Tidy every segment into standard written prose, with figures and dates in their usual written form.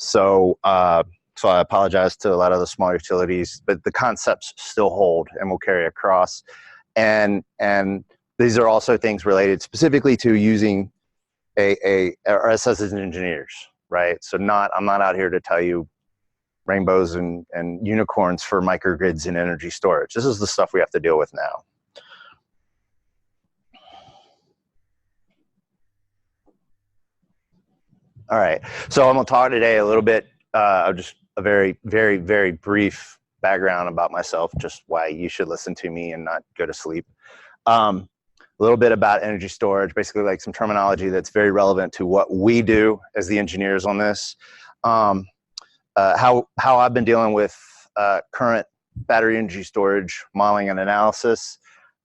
So I apologize to a lot of the small utilities, but the concepts still hold and will carry across. And these are also things related specifically to using us as engineers, right? So I'm not out here to tell you rainbows and unicorns for microgrids and energy storage. This is the stuff we have to deal with now. All right, so I'm gonna talk today a little bit of just a very, very, very brief background about myself, just why you should listen to me and not go to sleep. A little bit about energy storage, basically like some terminology that's very relevant to what we do as the engineers on this. How I've been dealing with current battery energy storage modeling and analysis.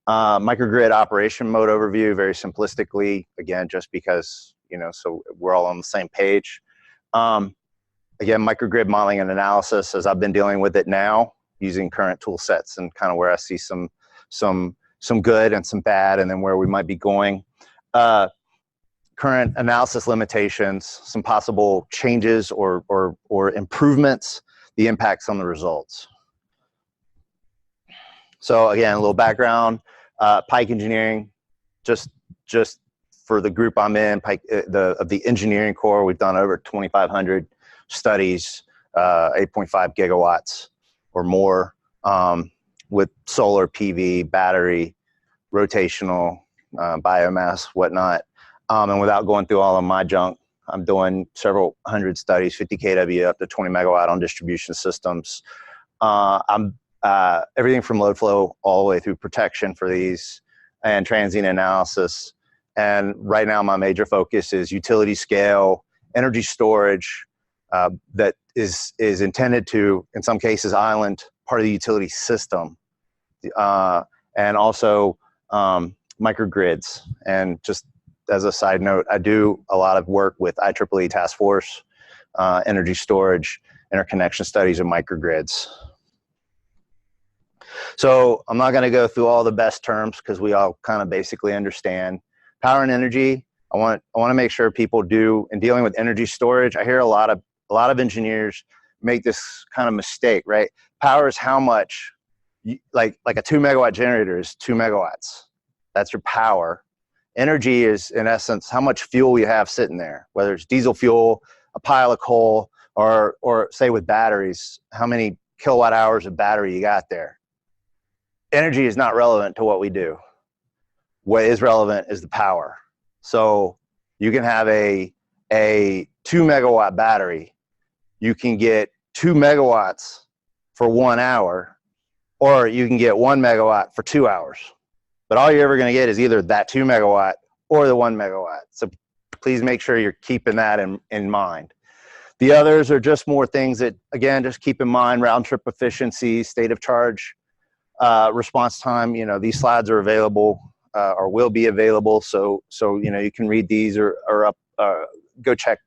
Microgrid operation mode overview, very simplistically, again, just because, so we're all on the same page. Again, microgrid modeling and analysis, as I've been dealing with it now, using current tool sets and kind of where I see some good and some bad, and then where we might be going. Current analysis limitations, some possible changes or improvements, the impacts on the results. So again, a little background, Pike Engineering, just for the group I'm in, Pike, of the engineering core, we've done over 2,500 studies, 8.5 gigawatts or more, with solar, PV, battery, rotational, biomass, whatnot. And without going through all of my junk, I'm doing several hundred studies, 50 kW up to 20 megawatt on distribution systems. I'm everything from load flow all the way through protection for these and transient analysis. And right now my major focus is utility scale, energy storage, that is intended to, in some cases, island part of the utility system. And also microgrids. And just as a side note, I do a lot of work with IEEE Task Force, energy storage, interconnection studies of microgrids. So I'm not going to go through all the best terms because we all kind of basically understand. Power and energy, I want to make sure people do, in dealing with energy storage, I hear a lot of engineers make this kind of mistake, right? Power is how much, like a 2 megawatt generator is 2 megawatts. That's your power. Energy is, in essence, how much fuel you have sitting there, whether it's diesel fuel, a pile of coal, or say with batteries, how many kilowatt hours of battery you got there. Energy is not relevant to what we do. What is relevant is the power. So you can have a 2 megawatt battery. You can get 2 megawatts for 1 hour, or you can get 1 megawatt for 2 hours. But all you're ever going to get is either that 2 megawatt or the 1 megawatt. So please make sure you're keeping that in mind. The others are just more things that, again, just keep in mind: round trip efficiency, state of charge, response time. These slides are available or will be available. So you can read these or go check,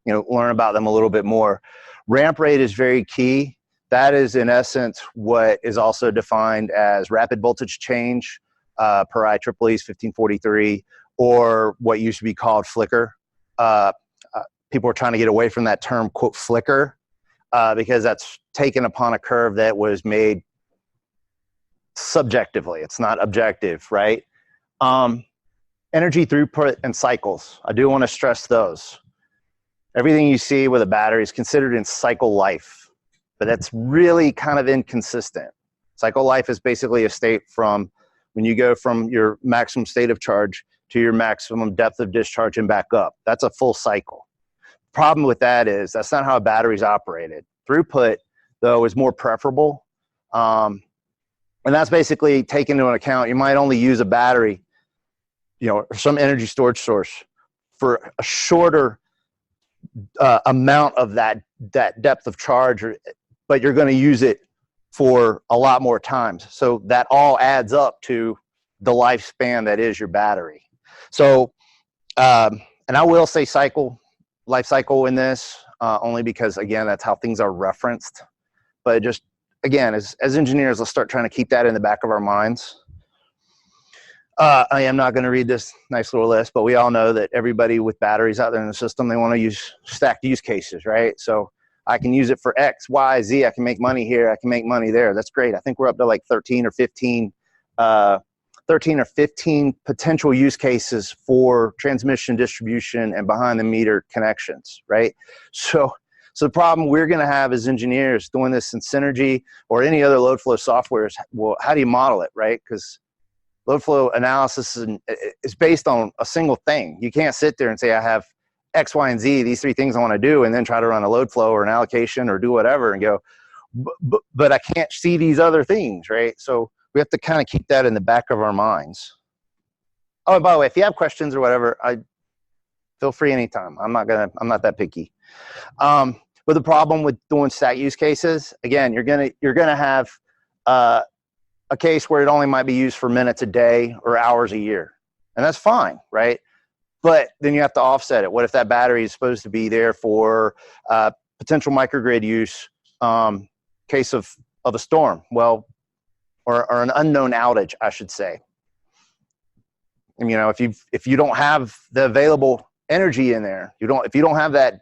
learn about them a little bit more. Ramp rate is very key. That is, in essence, what is also defined as rapid voltage change per IEEE's 1543, or what used to be called flicker. People are trying to get away from that term, quote, flicker, because that's taken upon a curve that was made subjectively. It's not objective, right? Energy throughput and cycles. I do want to stress those. Everything you see with a battery is considered in cycle life, but that's really kind of inconsistent. Cycle life is basically a state from when you go from your maximum state of charge to your maximum depth of discharge and back up. That's a full cycle. Problem with that is that's not how a battery's operated. Throughput, though, is more preferable. And that's basically taken into account. You might only use a battery, or some energy storage source for a shorter amount of that depth of charge, but you're going to use it for a lot more times. So that all adds up to the lifespan that is your battery. So, and I will say life cycle in this, only because, again, that's how things are referenced. But just, again, as engineers, let's start trying to keep that in the back of our minds. I am not going to read this nice little list, but we all know that everybody with batteries out there in the system, they want to use stacked use cases, right? So I can use it for X, Y, Z. I can make money here. I can make money there. That's great. I think we're up to like 13 or 15 potential use cases for transmission, distribution, and behind the meter connections, right? So the problem we're going to have as engineers doing this in Synergy or any other load flow software is, well, how do you model it, right? Because load flow analysis is based on a single thing. You can't sit there and say, I have X, Y, and Z, these 3 things I want to do, and then try to run a load flow or an allocation or do whatever and go, but I can't see these other things, right? So we have to kind of keep that in the back of our minds. Oh, and by the way, if you have questions or whatever, feel free anytime. I'm not that picky. But the problem with doing stat use cases, again, you're gonna have a case where it only might be used for minutes a day or hours a year, and that's fine, right? But then you have to offset it. What if that battery is supposed to be there for potential microgrid use, case of a storm? Well, or an unknown outage, I should say. And, you know, if you don't have the available energy in there, if you don't have that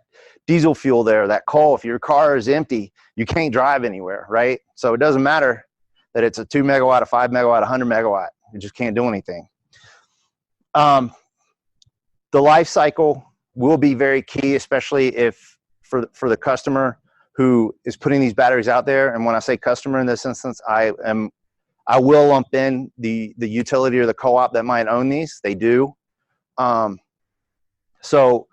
diesel fuel there, that coal, if your car is empty, you can't drive anywhere, right? So it doesn't matter that it's a 2 megawatt, a 5 megawatt, 100 megawatt. You just can't do anything. The life cycle will be very key, especially if for the customer who is putting these batteries out there. And when I say customer in this instance, I will lump in the utility or the co-op that might own these. They do. So,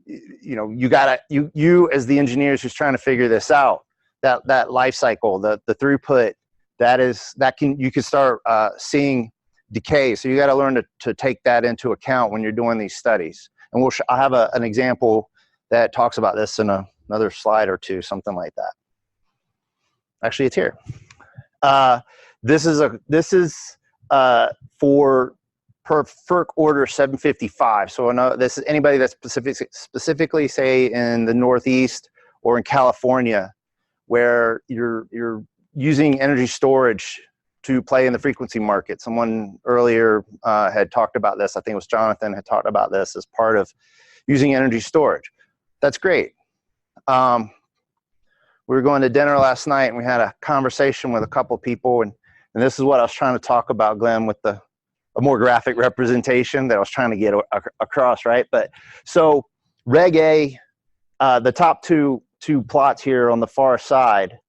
you know, you as the engineers who's trying to figure this out, that life cycle, the throughput, you can start seeing decay. So you got to learn to take that into account when you're doing these studies. And I'll have an example that talks about this in another slide or two, something like that. Actually, it's here. This is for per FERC order 755. So I know this is anybody that's specifically say in the Northeast or in California, where you're using energy storage to play in the frequency market. Someone earlier had talked about this. I think it was Jonathan had talked about this as part of using energy storage. That's great. We were going to dinner last night and we had a conversation with a couple people, and this is what I was trying to talk about, Glenn, with a more graphic representation that I was trying to get across, right? But so Reg A, the top two plots here on the far side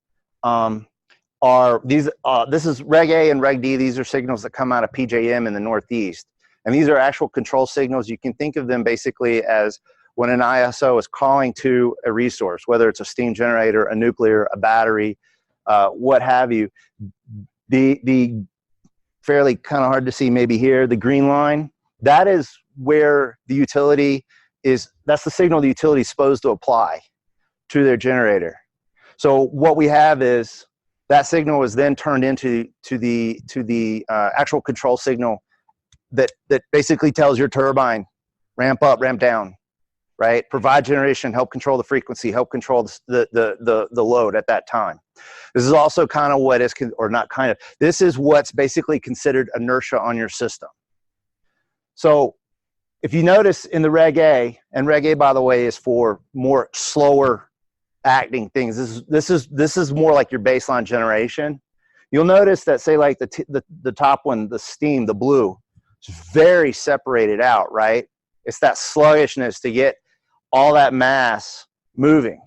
are these. This is Reg A and Reg D. These are signals that come out of PJM in the Northeast, and these are actual control signals. You can think of them basically as when an ISO is calling to a resource, whether it's a steam generator, a nuclear, a battery, what have you. The fairly kind of hard to see maybe here, the green line, that is where the utility is, that's the signal the utility is supposed to apply to their generator. So what we have is that signal is then turned into the actual control signal that basically tells your turbine, ramp up, ramp down, right? Provide generation, help control the frequency, help control the load at that time. This is also kind of what is, or not kind of, this is what's basically considered inertia on your system. So if you notice in the Reg A, and Reg A, by the way, is for more slower acting things. This is more like your baseline generation. You'll notice that, say, like the top one, the steam, the blue, is very separated out, right? It's that sluggishness to get all that mass moving.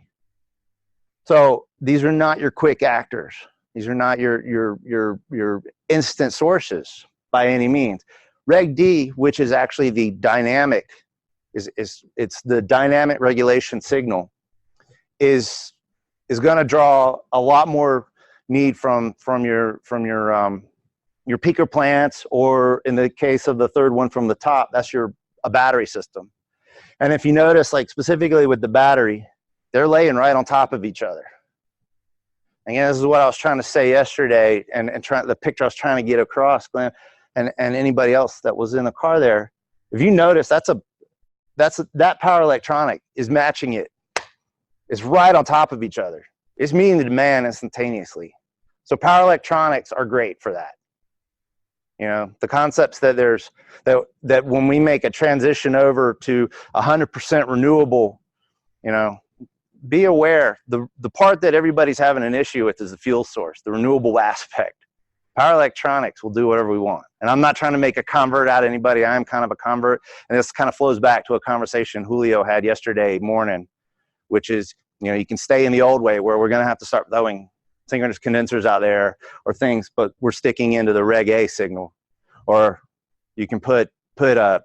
So these are not your quick actors. These are not your instant sources by any means. Reg D, which is actually the dynamic, it's the dynamic regulation signal, is going to draw a lot more need from your peaker plants, or in the case of the third one from the top, that's a battery system. And if you notice, like specifically with the battery, they're laying right on top of each other. And this is what I was trying to say yesterday, and the picture I was trying to get across, Glenn, and anybody else that was in the car there. If you notice, that power electronic is matching it. It's right on top of each other. It's meeting the demand instantaneously. So power electronics are great for that. You know, the concepts that that when we make a transition over to 100% renewable, you know, be aware, the part that everybody's having an issue with is the fuel source, the renewable aspect. Power electronics will do whatever we want. And I'm not trying to make a convert out of anybody. I am kind of a convert. And this kind of flows back to a conversation Julio had yesterday morning, which is, you can stay in the old way where we're going to have to start throwing synchronous condensers out there or things, but we're sticking into the Reg A signal. Or you can put a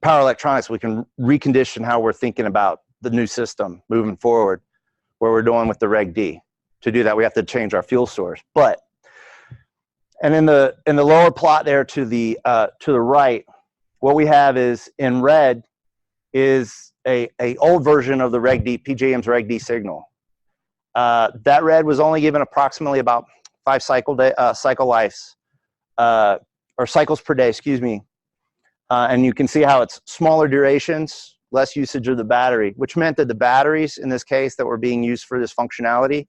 power electronics. We can recondition how we're thinking about the new system moving forward, where we're doing with the Reg D. To do that, we have to change our fuel source. And in the lower plot there to the right, what we have is in red is a old version of the Reg D, PJM's Reg D signal. That red was only given approximately about 5 cycle lives, or cycles per day, excuse me. And you can see how it's smaller durations, less usage of the battery, which meant that the batteries in this case that were being used for this functionality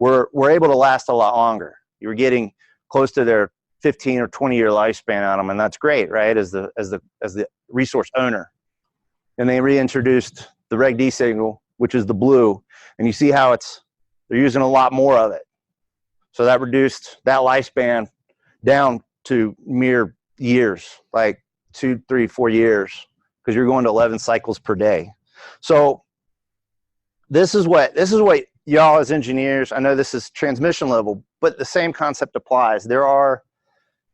were able to last a lot longer. You were getting close to their 15 or 20-year lifespan on them, and that's great, right? As the resource owner. And they reintroduced the Reg D signal, which is the blue, and you see how they're using a lot more of it. So that reduced that lifespan down to mere years, like 2, 3, 4 years, because you're going to 11 cycles per day. So this is what y'all as engineers, I know this is transmission level, but the same concept applies. There are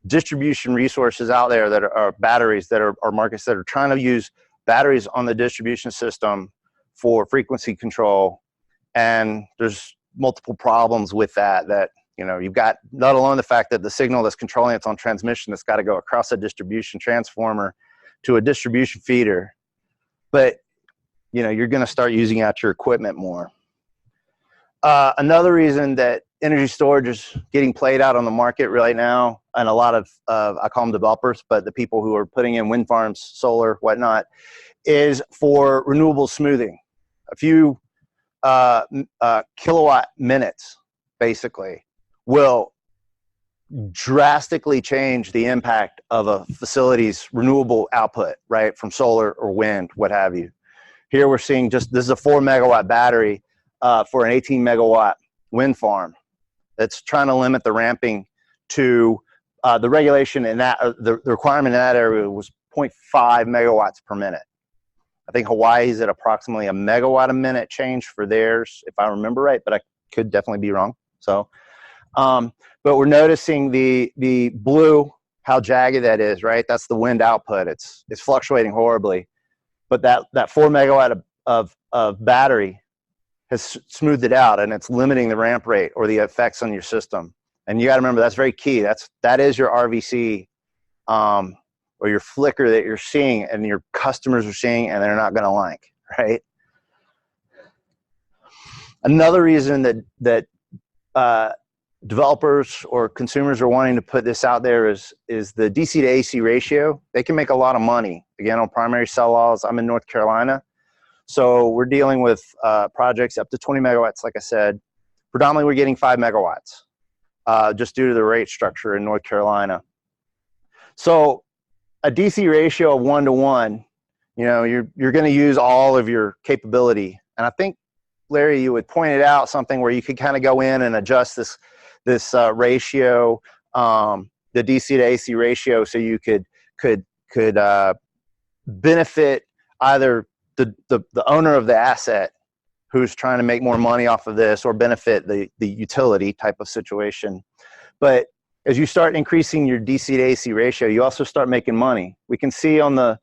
distribution resources out there that are batteries that are markets that are trying to use batteries on the distribution system for frequency control. And there's multiple problems with that you've got not alone the fact that the signal that's controlling it's on transmission that's got to go across a distribution transformer to a distribution feeder, but you're going to start using out your equipment more. Another reason that energy storage is getting played out on the market right now, and a lot of I call them developers, but the people who are putting in wind farms, solar, whatnot, is for renewable smoothing. A few kilowatt minutes basically will drastically change the impact of a facility's renewable output, right, from solar or wind, what have you. Here we're seeing this is a 4 megawatt battery for an 18 megawatt wind farm that's trying to limit the ramping to the regulation in that, the requirement in that area was 0.5 megawatts per minute. I think Hawaii's at approximately 1 megawatt a minute change for theirs, if I remember right, but I could definitely be wrong. So, but we're noticing the blue, how jagged that is, right? That's the wind output. It's fluctuating horribly, but that 4 megawatt of battery has smoothed it out, and it's limiting the ramp rate or the effects on your system. And you got to remember that's very key. That is your RVC or your flicker that you're seeing and your customers are seeing, and they're not going to like, right? Another reason that developers or consumers are wanting to put this out there is the DC to AC ratio. They can make a lot of money, again, on primary cell laws. I'm in North Carolina, so we're dealing with projects up to 20 megawatts, like I said. Predominantly, we're getting 5 megawatts just due to the rate structure in North Carolina. So a DC ratio of 1 to 1, you're going to use all of your capability. And I think, Larry, you had pointed out something where you could kind of go in and adjust this ratio, the DC to AC ratio, so you could benefit either the owner of the asset who's trying to make more money off of this, or benefit the utility type of situation. But as you start increasing your DC to AC ratio, you also start making money. We can see on the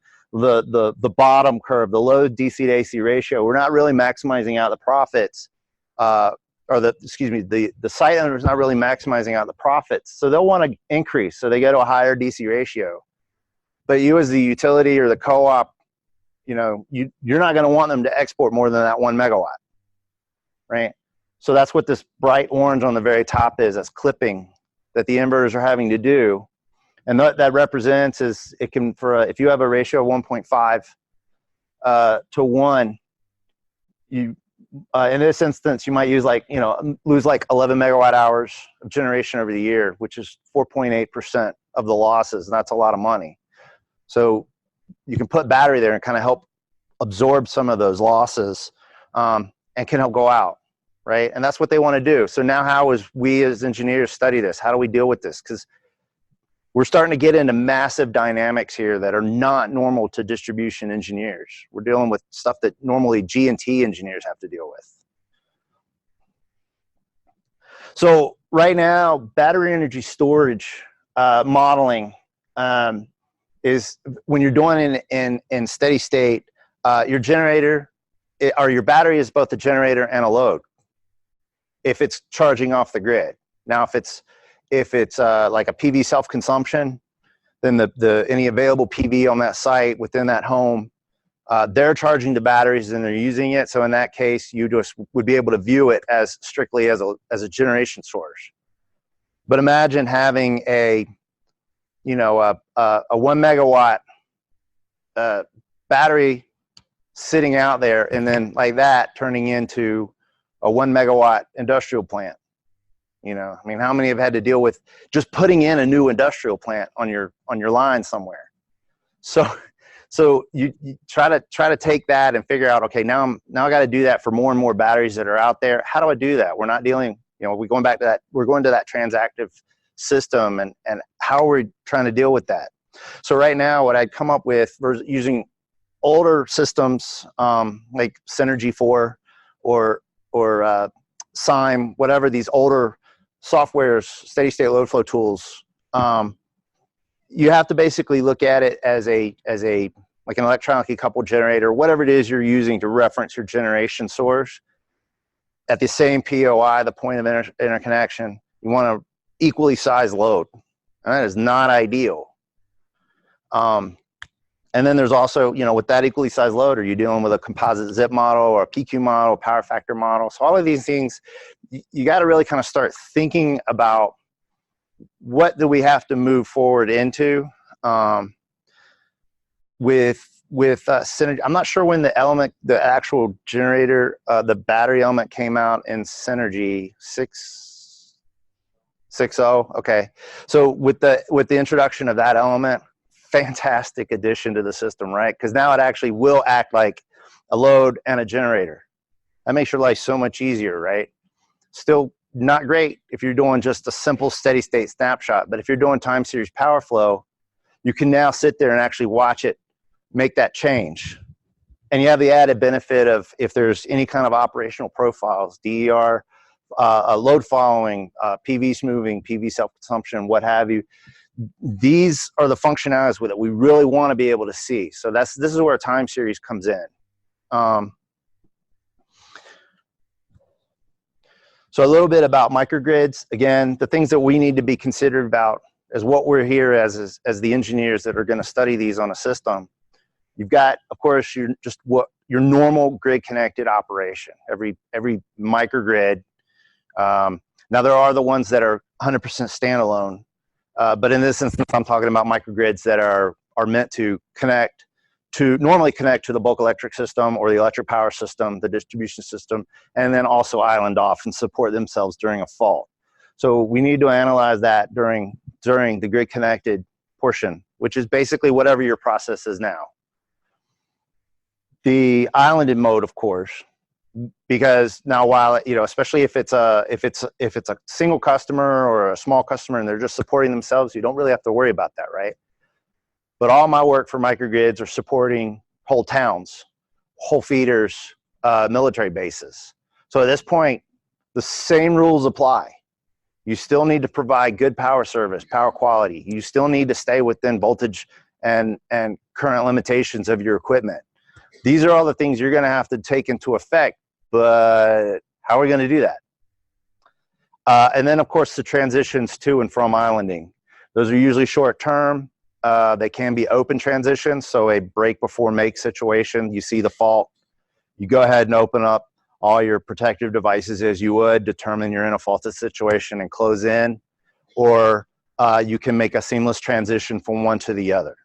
bottom curve, the low DC to AC ratio, we're not really maximizing out the profits, the site owner is not really maximizing out the profits. So they'll want to increase, so they go to a higher DC ratio. But you as the utility or the co-op, you're not going to want them to export more than that 1 megawatt, right? So that's what this bright orange on the very top is. That's clipping that the inverters are having to do. And what that represents is it can, if you have a ratio of 1.5 to 1, in this instance, you might lose like 11 megawatt hours of generation over the year, which is 4.8% of the losses, and that's a lot of money. So you can put battery there and kind of help absorb some of those losses and can help go out, right? And that's what they want to do. So now how is we as engineers study this? How do we deal with this? Because we're starting to get into massive dynamics here that are not normal to distribution engineers. We're dealing with stuff that normally G&T engineers have to deal with. So right now, battery energy storage modeling is when you're doing in steady state, your generator or your battery is both a generator and a load if it's charging off the grid. Now, if it's like a PV self-consumption, then any available PV on that site within that home, they're charging the batteries and they're using it. So in that case, you just would be able to view it as strictly as a generation source. But imagine having a 1 megawatt battery sitting out there, and then like that turning into a 1 megawatt industrial plant. I mean, how many have had to deal with just putting in a new industrial plant on your line somewhere? So you try to take that and figure out, okay, now I got to do that for more and more batteries that are out there. How do I do that? We're not dealing, we're going back to that. We're going to that transactive system, and how are we trying to deal with that? So right now, what I'd come up with was using older systems like Synergy 4 or SIME, whatever, these older softwares, steady state load flow tools. You have to basically look at it as like an electronically coupled generator, whatever it is you're using to reference your generation source at the same POI, the point of interconnection. You want to equally sized load. And that is not ideal. And then there's also, with that equally sized load, are you dealing with a composite zip model or a PQ model, power factor model? So all of these things, you got to really kind of start thinking about what do we have to move forward into with Synergy. I'm not sure when the actual generator, the battery element came out in Synergy 6.0. Okay, so with the introduction of that element, fantastic addition to the system, right? Because now it actually will act like a load and a generator. That makes your life so much easier, right? Still not great if you're doing just a simple steady state snapshot, but if you're doing time series power flow, you can now sit there and actually watch it make that change. And you have the added benefit of if there's any kind of operational profiles, DER, load following, PV smoothing, PV self-consumption, what have you. These are the functionalities that we really want to be able to see. So this is where time series comes in. So a little bit about microgrids. Again, the things that we need to be considered about is what we're here as the engineers that are going to study these on a system. You've got, of course, your normal grid connected operation. Every microgrid. Now there are the ones that are 100% standalone. But in this instance, I'm talking about microgrids that are meant to normally connect to the bulk electric system or the electric power system, the distribution system, and then also island off and support themselves during a fault. So we need to analyze that during the grid connected portion, which is basically whatever your process is now. The islanded mode, of course, because now while especially if it's a single customer or a small customer and they're just supporting themselves, you don't really have to worry about that, right? But all my work for microgrids are supporting whole towns, whole feeders, military bases. So at this point, the same rules apply. You still need to provide good power service, power quality. You still need to stay within voltage and current limitations of your equipment. These are all the things you're going to have to take into effect. But how are we going to do that? And then, of course, the transitions to and from islanding. Those are usually short term. They can be open transitions, so a break before make situation. You see the fault, you go ahead and open up all your protective devices as you would, determine you're in a faulted situation and close in, or you can make a seamless transition from one to the other.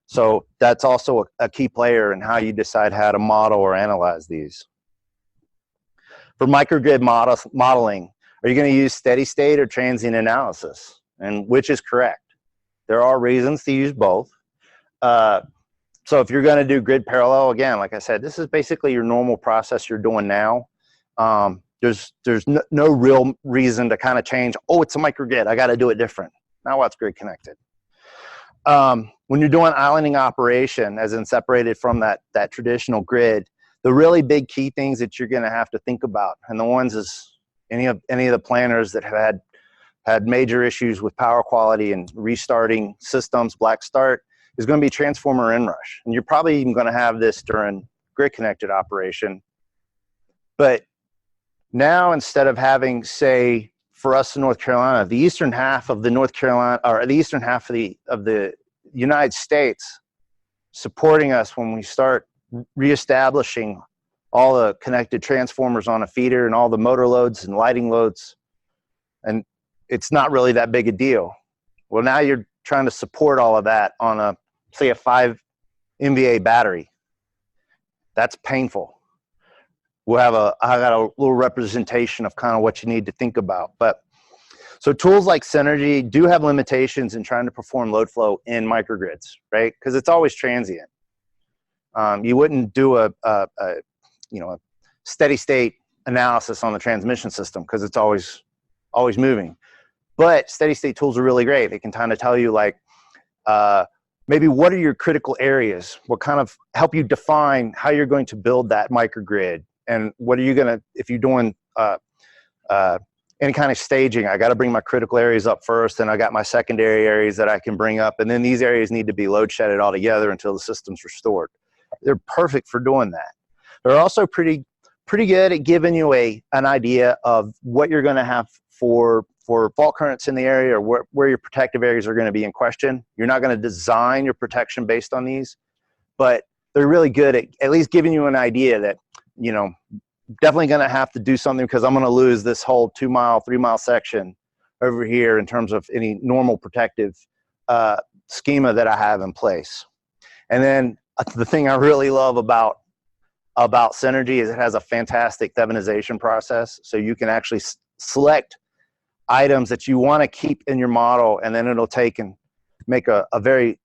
So that's also a key player in how you decide how to model or analyze these. For microgrid modeling, are you going to use steady state or transient analysis? And which is correct? There are reasons to use both. So if you're going to do grid parallel, again, like I said, this is basically your normal process you're doing now. There's no real reason to kind of change. Oh, it's a microgrid, I got to do it different. Now what's grid connected? When you're doing islanding operation, as in separated from that traditional grid, the really big key things that you're going to have to think about, and the ones is any of the planners that have had major issues with power quality and restarting systems, black start, is going to be transformer inrush. And you're probably even going to have this during grid connected operation. But now, instead of having, say, for us in North Carolina, the eastern half of the North Carolina, or the eastern half of the United States supporting us when we start reestablishing all the connected transformers on a feeder and all the motor loads and lighting loads, and it's not really that big a deal. Well, now you're trying to support all of that on a, say, a 5 MVA battery. That's painful. I got a little representation of kind of what you need to think about. But so tools like Synergy do have limitations in trying to perform load flow in microgrids, right? Because it's always transient. You wouldn't do a steady state analysis on the transmission system because it's always moving. But steady state tools are really great. They can kind of tell you, like, maybe what are your critical areas? What kind of help you define how you're going to build that microgrid, and what are you going to, if you're doing any kind of staging, I got to bring my critical areas up first, and I got my secondary areas that I can bring up, and then these areas need to be load shedded all together until the system's restored. They're perfect for doing that. They're also pretty good at giving you an idea of what you're going to have for fault currents in the area, or where your protective areas are going to be in question. You're not going to design your protection based on these, but they're really good at least giving you an idea that, you know, definitely going to have to do something because I'm going to lose this whole 2 mile, 3 mile section over here in terms of any normal protective schema that I have in place. And then the thing I really love about Synergy is it has a fantastic thevenization process. So you can actually select items that you want to keep in your model, and then it'll take and make a very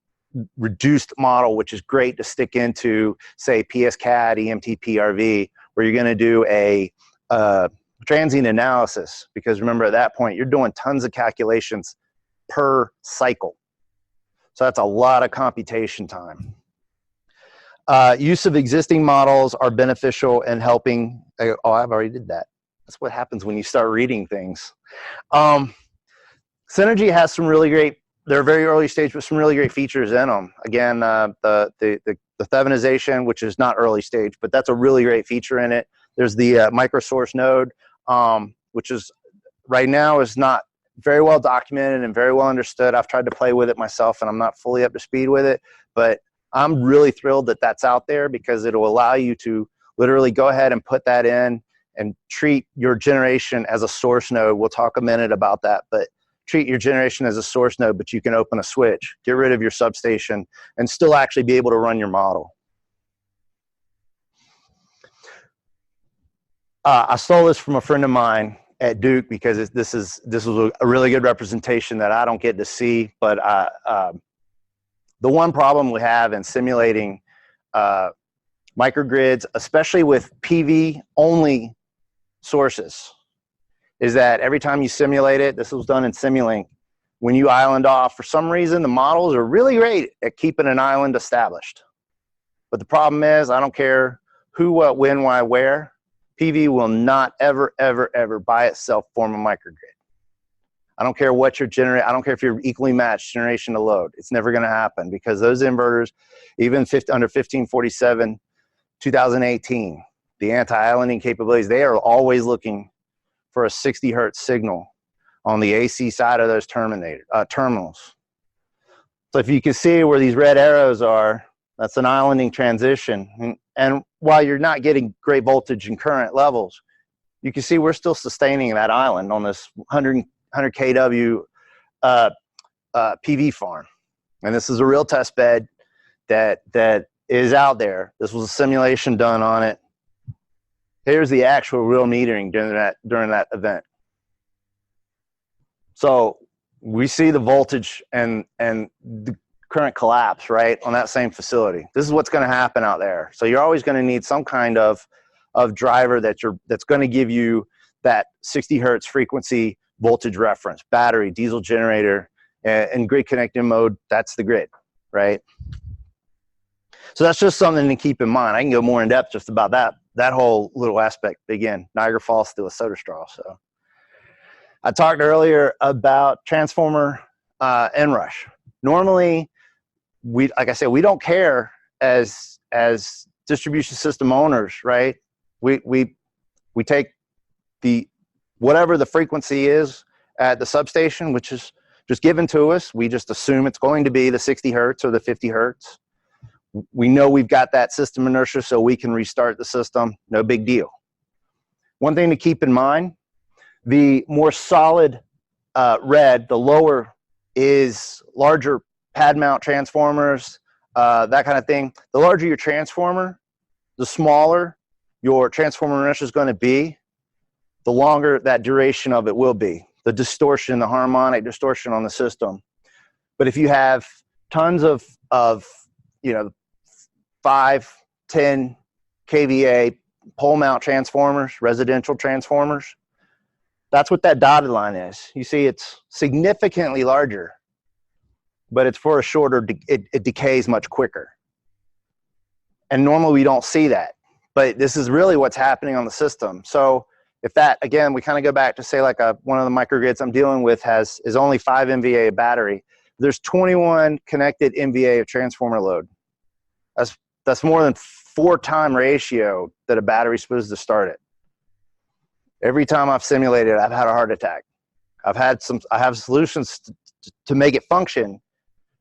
reduced model, which is great to stick into, say, PSCAD, EMT-PRV, where you're going to do a transient analysis, because remember, at that point, you're doing tons of calculations per cycle. So that's a lot of computation time. Use of existing models are beneficial in helping. Oh, I've already did that. That's what happens when you start reading things. Synergy has some really great, they're very early stage, but some really great features in them. Again, the thevenization, which is not early stage, but that's a really great feature in it. There's the micro source node, which is right now is not very well documented and very well understood. I've tried to play with it myself, and I'm not fully up to speed with it, but I'm really thrilled that that's out there, because it'll allow you to literally go ahead and put that in and treat your generation as a source node. We'll talk a minute about that, but treat your generation as a source node, but you can open a switch, get rid of your substation, and still actually be able to run your model. I stole this from a friend of mine at Duke, because this was a really good representation that I don't get to see, but the one problem we have in simulating microgrids, especially with PV-only sources, is that every time you simulate it, this was done in Simulink, when you island off, for some reason, the models are really great at keeping an island established. But the problem is, I don't care who, what, when, why, where, PV will not ever, ever, ever by itself form a microgrid. I don't care what you're generating. I don't care if you're equally matched generation to load. It's never going to happen, because those inverters, even under 1547, 2018, the anti-islanding capabilities, they are always looking for a 60 hertz signal on the AC side of those terminals. So if you can see where these red arrows are, that's an islanding transition. And while you're not getting great voltage and current levels, you can see we're still sustaining that island on this 100 kW PV farm. And this is a real test bed that is out there. This was a simulation done on it. Here's the actual real metering during that event. So we see the voltage and the current collapse, right, on that same facility. This is what's going to happen out there. So you're always going to need some kind of driver that's going to give you that 60 hertz frequency voltage reference, battery, diesel generator, and grid connected mode. That's the grid, right? So that's just something to keep in mind. I can go more in depth just about that whole little aspect. But again, Niagara Falls through a soda straw. So I talked earlier about transformer inrush. Normally, like I said, we don't care as distribution system owners, right? We take whatever the frequency is at the substation, which is just given to us. We just assume it's going to be the 60 hertz or the 50 hertz. We know we've got that system inertia, so we can restart the system. No big deal. One thing to keep in mind, the more solid red, the lower is larger pad mount transformers, that kind of thing. The larger your transformer, the smaller your transformer inertia is going to be, the longer that duration of it will be. The distortion, the harmonic distortion on the system. But if you have tons of 5, 10 kVA pole mount transformers, residential transformers, that's what that dotted line is. You see it's significantly larger, but it's for a shorter, it decays much quicker. And normally we don't see that, but this is really what's happening on the system. So if that, again, we kind of go back to say like one of the microgrids I'm dealing with is only 5 MVA of battery. There's 21 connected MVA of transformer load. That's more than 4-time ratio that a battery's supposed to start it. Every time I've simulated, I've had a heart attack. I have solutions to make it function,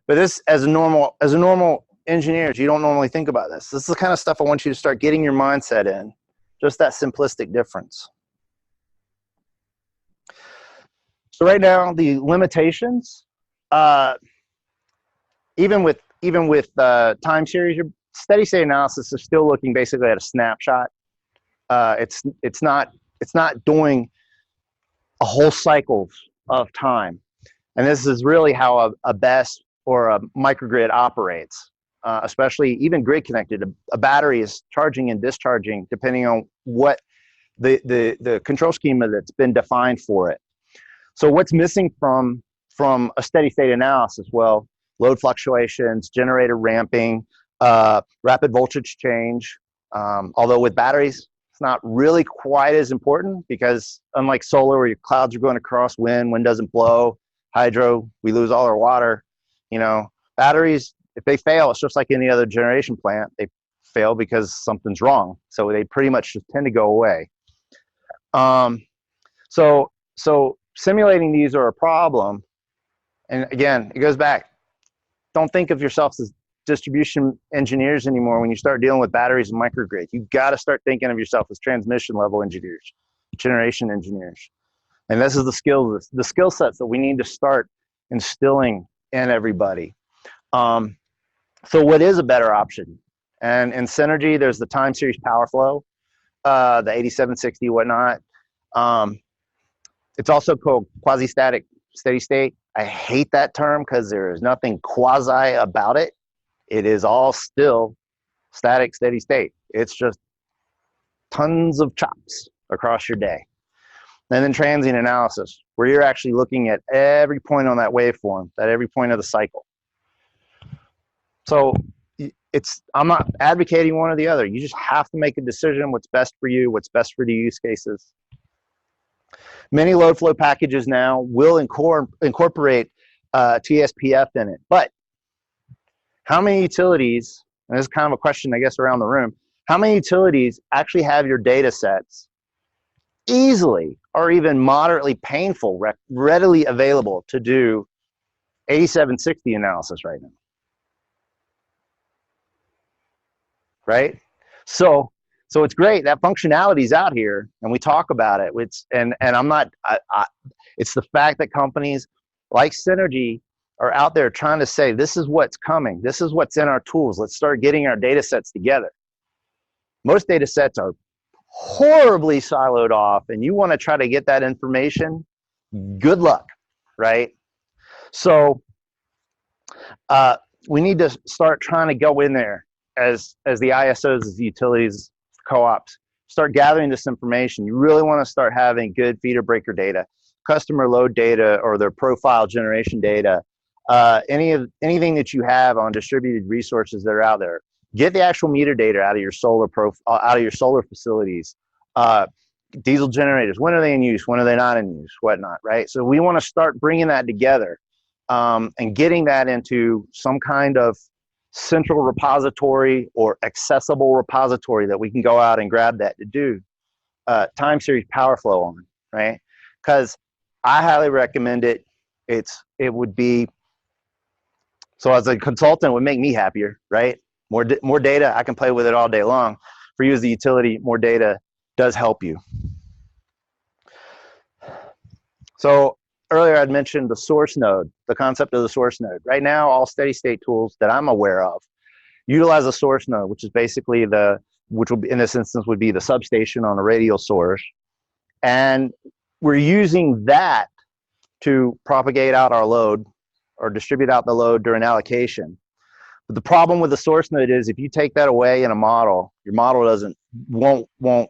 but this, as a normal engineer, you don't normally think about this. This is the kind of stuff I want you to start getting your mindset in. Just that simplistic difference. So right now, the limitations, even with time series, your steady state analysis is still looking basically at a snapshot. It's not doing a whole cycles of time, and this is really how a BESS or a microgrid operates. Especially even grid connected, a battery is charging and discharging depending on what the control schema that's been defined for it. So what's missing from a steady state analysis? Well, load fluctuations, generator ramping, rapid voltage change. Although with batteries, it's not really quite as important because unlike solar where your clouds are going across, wind doesn't blow, hydro, we lose all our water. Batteries, if they fail, it's just like any other generation plant. They fail because something's wrong. So they pretty much just tend to go away. So simulating these are a problem. And again, it goes back. Don't think of yourselves as distribution engineers anymore when you start dealing with batteries and microgrids. You've got to start thinking of yourself as transmission level engineers, generation engineers. And this is the skill sets that we need to start instilling in everybody. So what is a better option? And in Synergy, there's the time series power flow, the 8760 whatnot. It's also called quasi-static steady state. I hate that term because there is nothing quasi about it. It is all still static steady state. It's just tons of chops across your day. And then transient analysis, where you're actually looking at every point on that waveform, at every point of the cycle. So I'm not advocating one or the other. You just have to make a decision what's best for you, what's best for the use cases. Many load flow packages now will incorporate TSPF in it, but how many utilities, and this is kind of a question I guess around the room, how many utilities actually have your data sets easily or even moderately painful, readily available to do 8760 analysis right now? Right? So it's great that functionality is out here and we talk about it. And I'm not, it's the fact that companies like Synergy are out there trying to say, this is what's coming. This is what's in our tools. Let's start getting our data sets together. Most data sets are horribly siloed off, and you want to try to get that information, good luck, right? So we need to start trying to go in there as the ISOs, as the utilities, co-ops, start gathering this information. You really want to start having good feeder breaker data, customer load data, or their profile generation data, anything that you have on distributed resources that are out there. Get the actual meter data out of your solar facilities. Diesel generators, when are they in use? When are they not in use? Whatnot, right? So we want to start bringing that together and getting that into some kind of central repository or accessible repository that we can go out and grab that to do time series power flow on, right? Because I highly recommend it. It would be, so as a consultant, it would make me happier, right? More data, I can play with it all day long. For you as the utility, more data does help you. So earlier I'd mentioned the source node, the concept of the source node. Right now, all steady state tools that I'm aware of utilize a source node, which is basically which will be, in this instance, would be the substation on a radial source. And we're using that to propagate out our load or distribute out the load during allocation. But the problem with the source node is if you take that away in a model, your model won't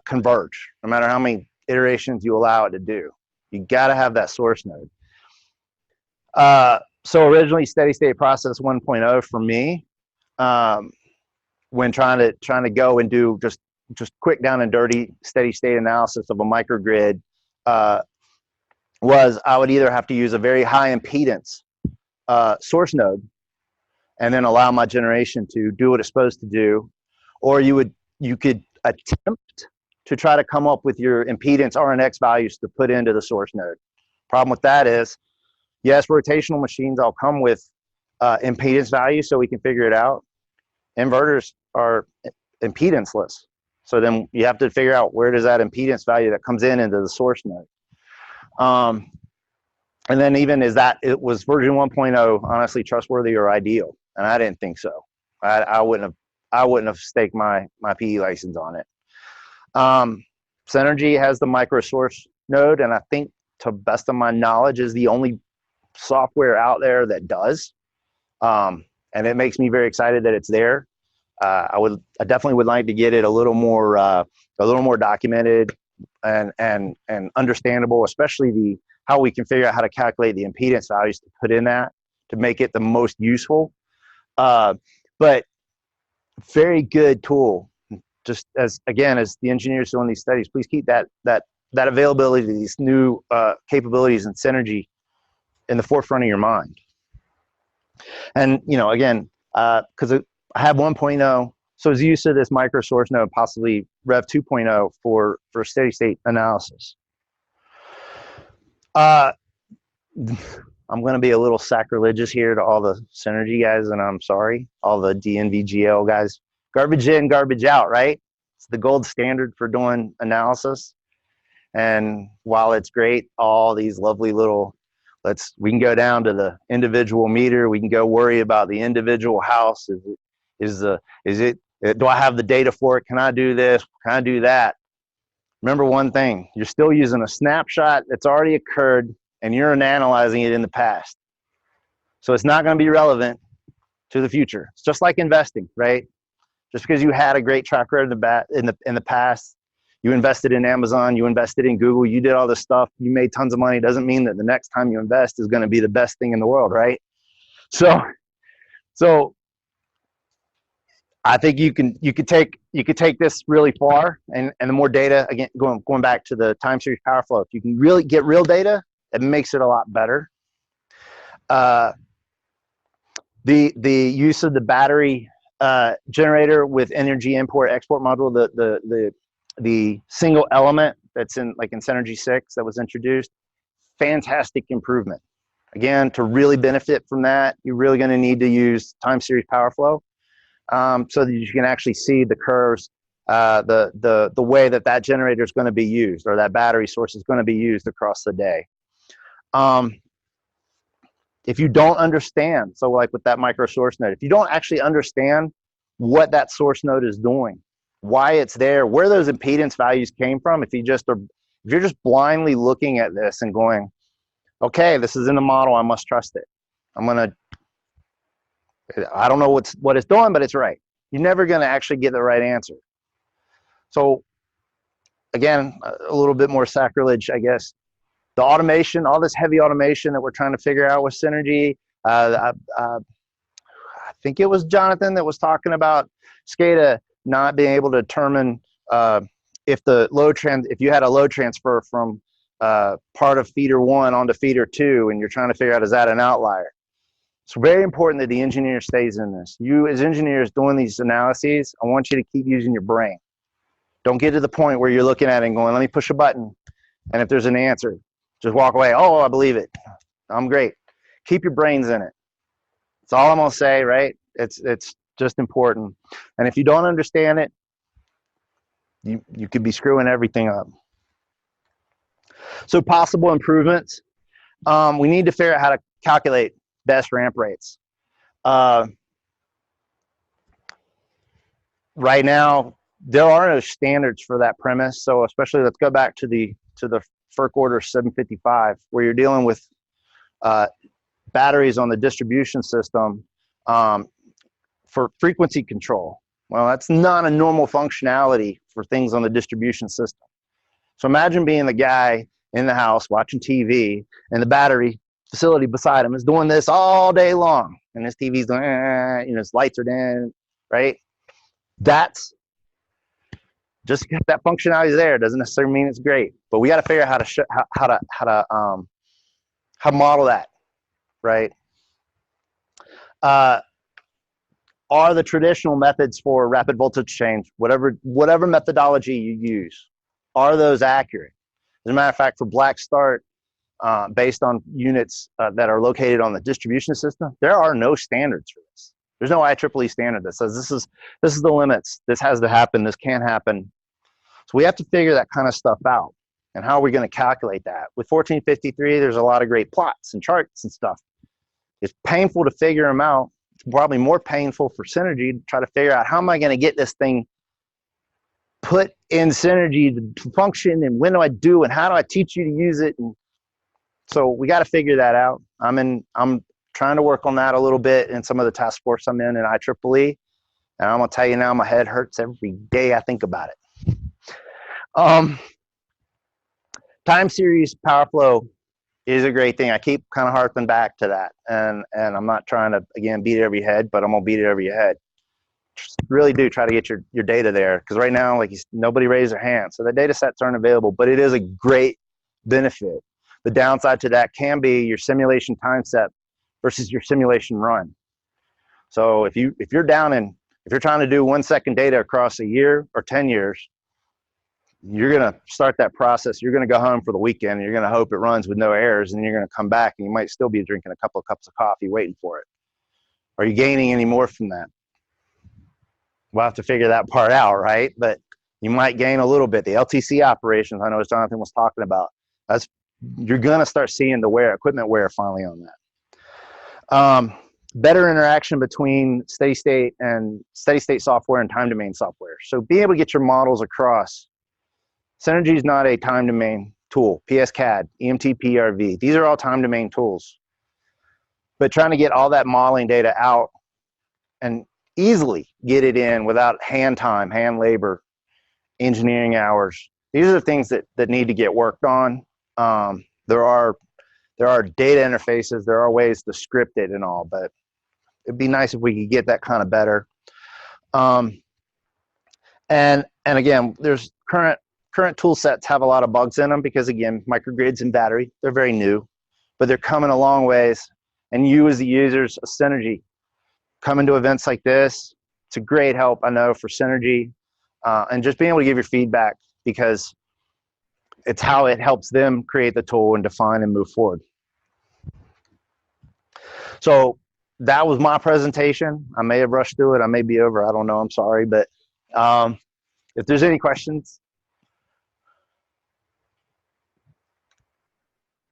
converge, no matter how many iterations you allow it to do. You got to have that source node. So originally, steady state process 1.0 for me, when trying to go and do just quick down and dirty steady state analysis of a microgrid, was I would either have to use a very high impedance source node and then allow my generation to do what it's supposed to do, or you could attempt to try to come up with your impedance RNX values to put into the source node. Problem with that is, yes, rotational machines all come with impedance values so we can figure it out. Inverters are impedanceless. So then you have to figure out where does that impedance value that comes into the source node. And then even it was version 1.0 honestly trustworthy or ideal? And I didn't think so. I wouldn't have staked my PE license on it. Synergy has the micro source node, and I think, to best of my knowledge, is the only software out there that does. And it makes me very excited that it's there. I definitely would like to get it a little more documented and understandable, especially how we can figure out how to calculate the impedance values to put in that to make it the most useful. But very good tool. Just as the engineers doing these studies, please keep that availability to these new capabilities and synergy in the forefront of your mind. And again, because I have 1.0, so it's use of this micro source node, possibly Rev 2.0 for steady state analysis. I'm going to be a little sacrilegious here to all the synergy guys, and I'm sorry, all the DNVGL guys. Garbage in, garbage out, right? It's the gold standard for doing analysis. And while it's great, all these lovely little, we can go down to the individual meter. We can go worry about the individual house. Do I have the data for it? Can I do this? Can I do that? Remember one thing, you're still using a snapshot that's already occurred and you're analyzing it in the past. So it's not going to be relevant to the future. It's just like investing, right? Just because you had a great track record in the past, you invested in Amazon, you invested in Google, you did all this stuff, you made tons of money, doesn't mean that the next time you invest is going to be the best thing in the world, right? So I think you could take this really far, and the more data, again, going back to the time series power flow, if you can really get real data, it makes it a lot better. The use of the battery generator with energy import export module, the single element that's in Synergy 6 that was introduced, fantastic improvement. Again, to really benefit from that, you're really going to need to use time series power flow, so that you can actually see the curves, the way that generator is going to be used, or that battery source is going to be used across the day. If you don't understand, so like with that micro source node, if you don't actually understand what that source node is doing, why it's there, where those impedance values came from, if you're just blindly looking at this and going, okay, this is in the model, I must trust it. I'm gonna I don't know what it's doing, but it's right. You're never going to actually get the right answer. So again, a little bit more sacrilege, I guess. The automation, all this heavy automation that we're trying to figure out with Synergy. I think it was Jonathan that was talking about SCADA not being able to determine if you had a load transfer from part of feeder 1 onto feeder 2, and you're trying to figure out, is that an outlier? It's very important that the engineer stays in this. You as engineers doing these analyses, I want you to keep using your brain. Don't get to the point where you're looking at it and going, let me push a button, and if there's an answer, just walk away. Oh, I believe it. I'm great. Keep your brains in it. That's all I'm gonna say, right? It's just important. And if you don't understand it, you could be screwing everything up. So possible improvements. We need to figure out how to calculate best ramp rates. Right now, there are no standards for that premise. So especially, let's go back to the FERC order 755, where you're dealing with batteries on the distribution system for frequency control. Well, that's not a normal functionality for things on the distribution system. So imagine being the guy in the house watching TV, and the battery facility beside him is doing this all day long, and his TV's doing, his lights are dim, right? That's just because that functionality is there doesn't necessarily mean it's great. But we got to figure out how to model that, right? Are the traditional methods for rapid voltage change, whatever methodology you use, are those accurate? As a matter of fact, for black start, based on units that are located on the distribution system, there are no standards for this. There's no IEEE standard that says this is the limits. This has to happen. This can't happen. So we have to figure that kind of stuff out. And how are we going to calculate that? With 1453, there's a lot of great plots and charts and stuff. It's painful to figure them out. It's probably more painful for Synergy to try to figure out, how am I going to get this thing put in Synergy to function, and when do I do, and how do I teach you to use it? And so we got to figure that out. I'm trying to work on that a little bit in some of the task force I'm in IEEE, and I'm gonna tell you now, my head hurts every day I think about it. Time series power flow is a great thing. I keep kind of harping back to that, and I'm not trying to, again, beat it over your head, but I'm gonna beat it over your head. Just really do try to get your data there, because right now, like, nobody raised their hand, so the data sets aren't available, but it is a great benefit. The downside to that can be your simulation time set versus your simulation run. So if you're trying to do 1 second data across a year or 10 years, you're going to start that process. You're going to go home for the weekend, and you're going to hope it runs with no errors, and you're going to come back, and you might still be drinking a couple of cups of coffee waiting for it. Are you gaining any more from that? We'll have to figure that part out, right? But you might gain a little bit. The LTC operations, I know as Jonathan was talking about, you're going to start seeing the equipment wear finally on that. Better interaction between steady state software and time domain software. So being able to get your models across. Synergy is not a time domain tool. PSCAD, EMT-PRV, these are all time domain tools. But trying to get all that modeling data out and easily get it in without hand time, hand labor, engineering hours. These are the things that need to get worked on. There are data interfaces, there are ways to script it and all, but it'd be nice if we could get that kind of better. And again, there's current tool sets have a lot of bugs in them, because again, microgrids and battery, they're very new, but they're coming a long ways. And you as the users of Synergy, coming to events like this, it's a great help, I know, for Synergy, and just being able to give your feedback, because it's how it helps them create the tool and define and move forward. So that was my presentation. I may have rushed through it. I may be over. I don't know. I'm sorry. But if there's any questions,